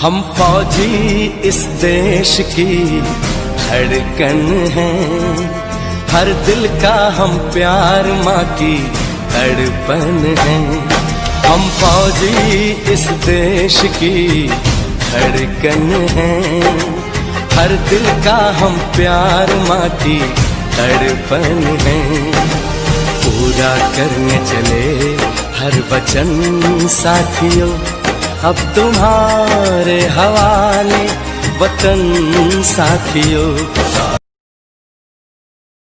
हम फौजी इस देश की धड़कन हैं, हर दिल का हम प्यार माँ की तड़पन है। हम फौजी इस देश की धड़कन हैं, हर दिल का हम प्यार माँ की तड़पन है। पूरा करने चले हर वचन साथियों, अब तुम्हारे हवाले वतन साथियों।